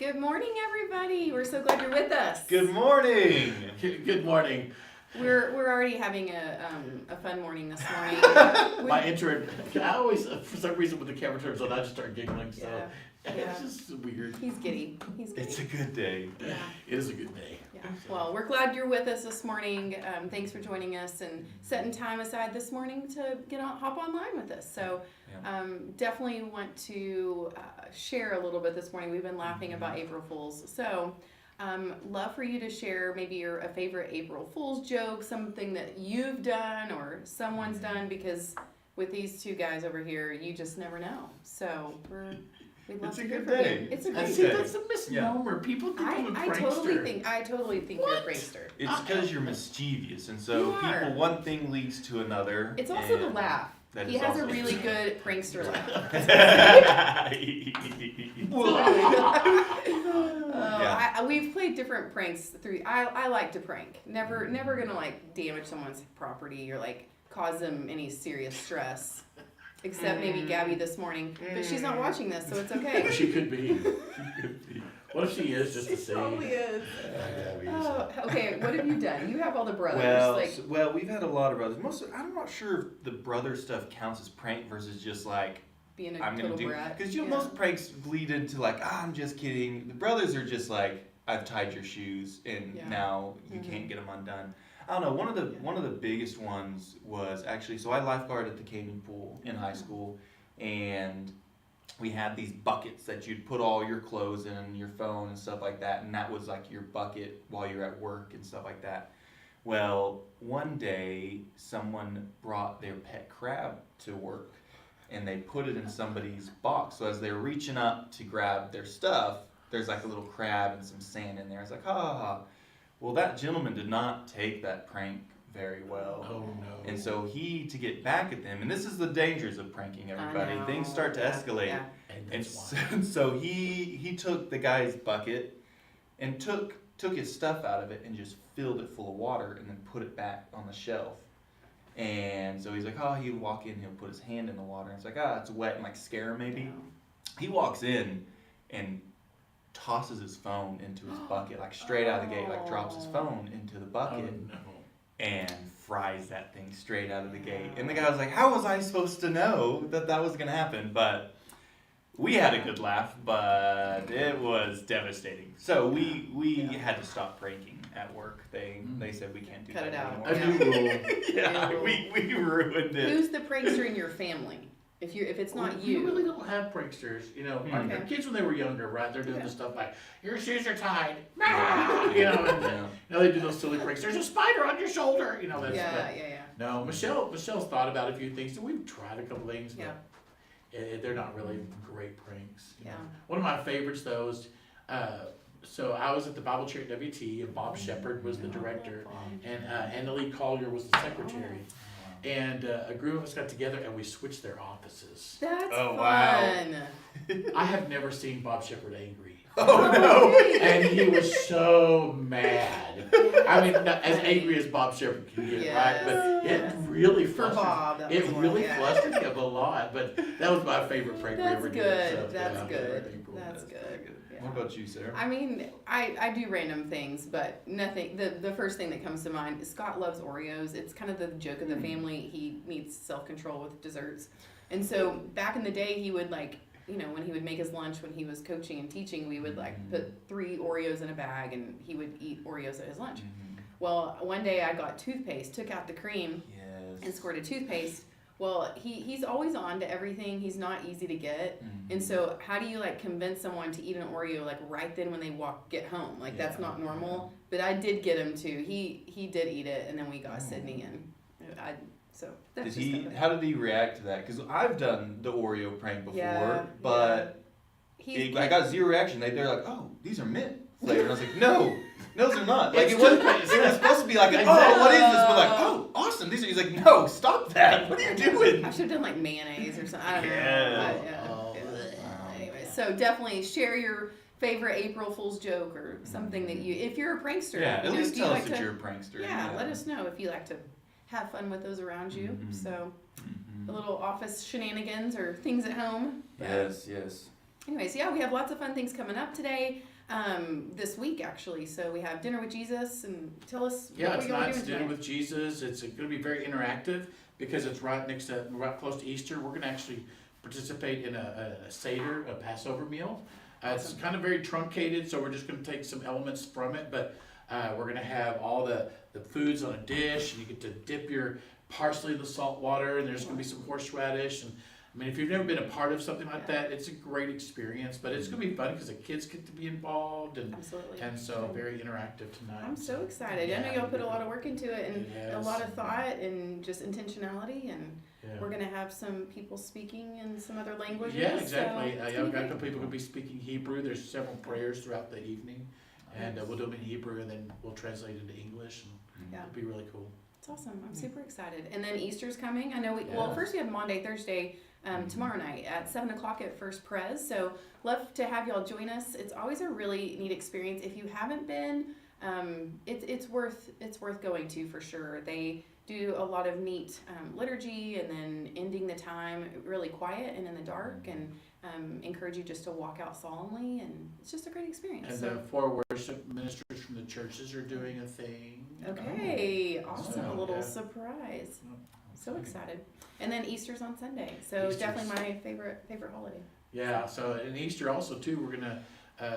Good morning, everybody. We're so glad you're with us. Good morning. Good morning. We're already having a fun morning this morning. My intro, I always, for some reason, when the camera turns on, I just start giggling. So Yeah. it's just weird. He's giddy. It's a good day. Yeah. It is a good day. Yeah. Well, we're glad you're with us this morning. Thanks for joining us and setting time aside this morning to hop online with us. So definitely want to share a little bit this morning. We've been laughing about April Fools. So love for you to share maybe a favorite April Fool's joke, something that you've done or someone's done, because with these two guys over here, you just never know. So we'd love It's to a hear good from day. you. It's a I good see, day. that's a misnomer. People think I'm a I prankster. totally think you're a prankster. It's because you're mischievous, and You so are. people, one thing leads to another. It's also the and laugh. that He is has a also really true. good prankster laugh. We've played different pranks through. I like to prank. Never gonna like damage someone's property or like cause them any serious stress. Except maybe Gabby this morning, but she's not watching this, so it's okay. She could be. What if she is, just to see? is. Oh, okay. What have you done? You have all the brothers. Well, we've had a lot of brothers. I'm not sure if the brother stuff counts as prank versus just like being a I'm gonna total do, brat. because most pranks bleed into like I'm just kidding. The brothers are just like I've tied your shoes and now you can't get them undone. I don't know. One of the biggest ones was actually, so I lifeguarded at the caving pool in high school, and we had these buckets that you'd put all your clothes in and your phone and stuff like that, and that was like your bucket while you're at work and stuff like that. Well, one day someone brought their pet crab to work, and they put it in somebody's box. So as they were reaching up to grab their stuff, there's like a little crab and some sand in there. It's like, ha ha ha. Well, that gentleman did not take that prank very well. Oh no. And so to get back at them, and this is the dangers of pranking everybody, I know. things start to escalate. Yeah. And that's why. so he took the guy's bucket and took his stuff out of it and just filled it full of water and then put it back on the shelf. And so he's like, he'll walk in, he'll put his hand in the water, and it's like, it's wet, and like scare him maybe. He walks in and tosses his phone into his bucket, like straight out of the gate, like drops his phone into the Oh bucket no. and fries that thing straight out of the gate. And the guy was like, how was I supposed to know that was gonna happen? But we had a good laugh, but it was devastating. So we had to stop pranking at work. They said we can't do Cut that it out. A anymore. new rule. Yeah, we ruined it. Who's the prankster in your family? If it's not You you. really don't have pranksters. Our Okay. kids when they were younger, right? They're doing the stuff like, your shoes are tied. Yeah. And, they do those silly pranks. There's a spider on your shoulder. That's Yeah. No, Michelle's thought about a few things, and we've tried a couple things, but they're not really great pranks. Yeah. One of my favorites, though, is, so I was at the Bible Church at WT, and Bob Shepard was the director, and Annalie Collier was the secretary. And a group of us got together, and we switched their offices. That's Oh, fun. wow. I have never seen Bob Shepard angry. Oh no! And he was so mad. I mean, not as angry as Bob Shepard can get, right? But it really For flustered. Bob. That It was really yeah. flustered him a lot, but that was my favorite prank we That's ever good. did. So, That's yeah, good. very cool. That's good. Yeah. What about you, Sarah? I mean, I do random things, but nothing. The first thing that comes to mind is Scott loves Oreos. It's kind of the joke of the family. He needs self-control with desserts. And so back in the day, he would when he would make his lunch when he was coaching and teaching, we would put 3 Oreos in a bag and he would eat Oreos at his lunch. Well, one day I got toothpaste, took out the cream, and squirted toothpaste. Well, he's always on to everything. He's not easy to get. And so how do you convince someone to eat an Oreo right then when they get home? That's not normal. But I did get him to. He did eat it, and then we got Sydney and that's How did he react to that? Because I've done the Oreo prank before, Yeah, but I got zero reaction. They're like, "Oh, these are mint flavored." And I was like, "No, those are not." Like It's it was toothpaste. supposed to be like, "Oh, Exactly. what is this?" But like, "Oh, awesome." These are. He's like, "No, stop that. What are you doing?" I should have done mayonnaise or something. I don't Yeah. know. Anyway, so definitely share your favorite April Fool's joke or something that if you're a prankster. Yeah, at least do you tell like us that to- you're a prankster. Yeah, let us know if you like to have fun with those around you. So a little office shenanigans or things at home. Yes. Anyways, we have lots of fun things coming up today. this week actually. So we have dinner with Jesus, and tell us Yeah, what we are tonight's doing Dinner tonight. with Jesus. It's going to be very interactive because it's right close to Easter. We're going to actually participate in a Seder, a Passover meal. It's Awesome. kind of very truncated, so we're just going to take some elements from it, but we're going to have all the foods on a dish, and you get to dip your parsley in the salt water, and there's going to be some horseradish. And I mean, if you've never been a part of something like that, it's a great experience, but it's going to be fun because the kids get to be involved, Absolutely. and so very interactive tonight. I'm so excited. I know y'all put a lot of work into it, and a Yes. lot of thought and just intentionality, and Yeah. we're gonna have some people speaking in some other languages. Yeah, exactly. So it's I've gonna got a be couple great. people who'll be speaking Hebrew. There's several prayers throughout the evening, and we'll do them in Hebrew, and then we'll translate into English, and Yeah. it'll be really cool. It's awesome. I'm super excited. And then Easter's coming. I know well, Yeah. first we have Monday, Thursday, tomorrow night at 7:00 at First Pres. So love to have y'all join us. It's always a really neat experience. If you haven't been, it's worth going to for sure. They do a lot of neat liturgy, and then ending the time really quiet and in the dark, and encourage you just to walk out solemnly, and it's just a great experience. And So the 4 worship ministers from the churches are doing a thing. okay, awesome. So, A little yeah. surprise. Oh, So excited. And then Easter's on Sunday. So Easter's- definitely my favorite holiday. Yeah, so in Easter also too, we're gonna,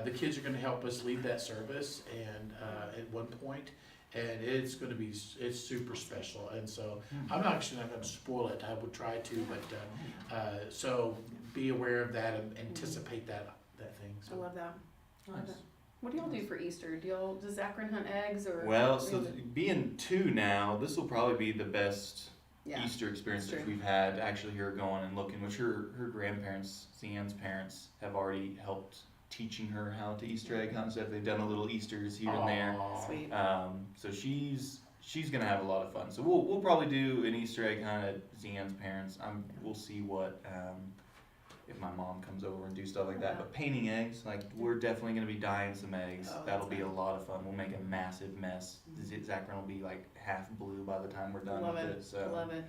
the kids are gonna help us lead that service, and at one point, and it's gonna be, it's super special, and so I'm actually not gonna spoil it. I would try to, but so be aware of that and anticipate that thing. I So love that. I love Nice. that. What do y'all do for Easter? Does Akron hunt eggs or? Well, what so is it? being 2 now, this will probably be the best Yeah. Easter experience that's that true. we've had. Actually, her going and looking, which her grandparents, Cian's parents, have already helped teaching her how to Easter egg hunt stuff. They've done a little Easters here and there. Aw. Sweet. So she's gonna have a lot of fun. So we'll probably do an Easter egg hunt at Cian's parents. We'll see what if my mom comes over and do stuff like that. But painting eggs, like we're definitely gonna be dyeing some eggs. Oh, That'll that's be a fun. lot of fun. We'll make a massive mess. Zachary will be like half blue by the time we're done Love with it. it. So Love it.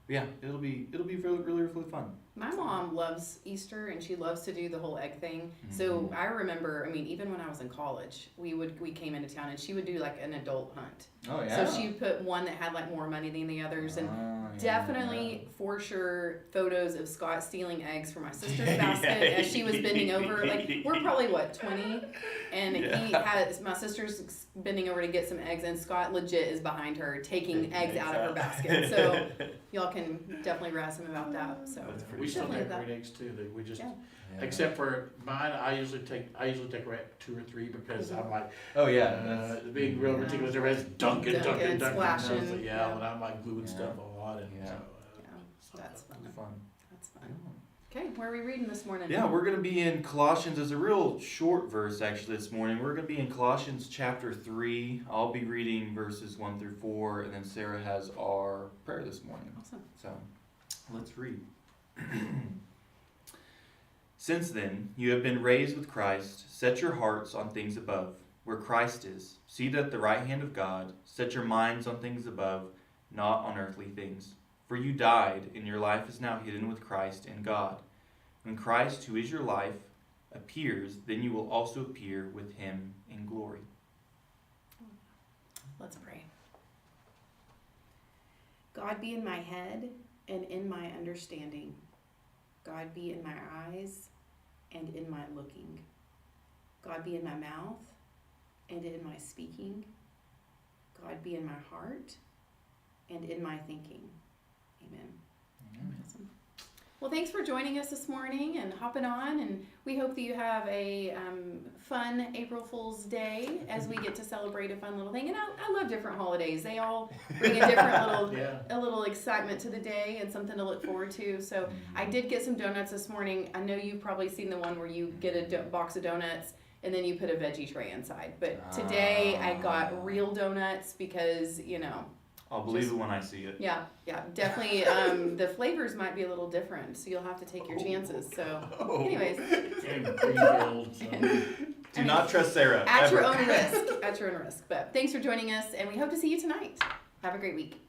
yeah, it'll be really fun. My mom loves Easter, and she loves to do the whole egg thing. So Mhm. I remember, I mean, even when I was in college, we came into town, and she would do like an adult hunt. Oh yeah. So she put one that had like more money than the others, and Oh, yeah, definitely for sure photos of Scott stealing eggs from my sister's Yeah. basket as she was bending over. Like we're probably what 20, and he Yeah. has my sister's bending over to get some eggs, and Scott legit is behind her taking eggs out of her basket. So y'all can definitely razz him about that. So That's pretty We still Definitely decorate that. eggs too. We just, Yeah. Yeah. except for mine, I usually decorate 2 or 3 because I'm like, Oh yeah. that's- being real Yeah. meticulous. Everybody's dunking. Splashing, And I was like, yeah. and I'm like gluing Yeah. stuff on, and Yeah. so. yeah, that's fun. fun. That's fun. Okay, where are we reading this morning? Yeah, we're going to be in Colossians. It's a real short verse actually this morning. We're going to be in Colossians chapter 3. I'll be reading verses 1 through 4, and then Sarah has our prayer this morning. Awesome. So, let's read. Since then, you have been raised with Christ. Set your hearts on things above, where Christ is, seated at the right hand of God. Set your minds on things above, not on earthly things. For you died, and your life is now hidden with Christ in God. When Christ, who is your life, appears, then you will also appear with him in glory. Let's pray. God be in my head and in my understanding. God be in my eyes and in my looking. God be in my mouth and in my speaking. God be in my heart and in my thinking. Amen. Awesome. Well, thanks for joining us this morning and hopping on, and we hope that you have a fun April Fool's Day as we get to celebrate a fun little thing. And I love different holidays. They all bring a different little Yeah. a little excitement to the day and something to look forward to. So I did get some donuts this morning. I know you've probably seen the one where you get a box of donuts and then you put a veggie tray inside. But today I got real donuts because, you know, I'll believe it when I see it. yeah, definitely. The flavors might be a little different, so you'll have to take your chances. So, anyways, And Greenfield, so. Do not trust Sarah. at your ever. own risk. At your own risk. But thanks for joining us, and we hope to see you tonight. Have a great week.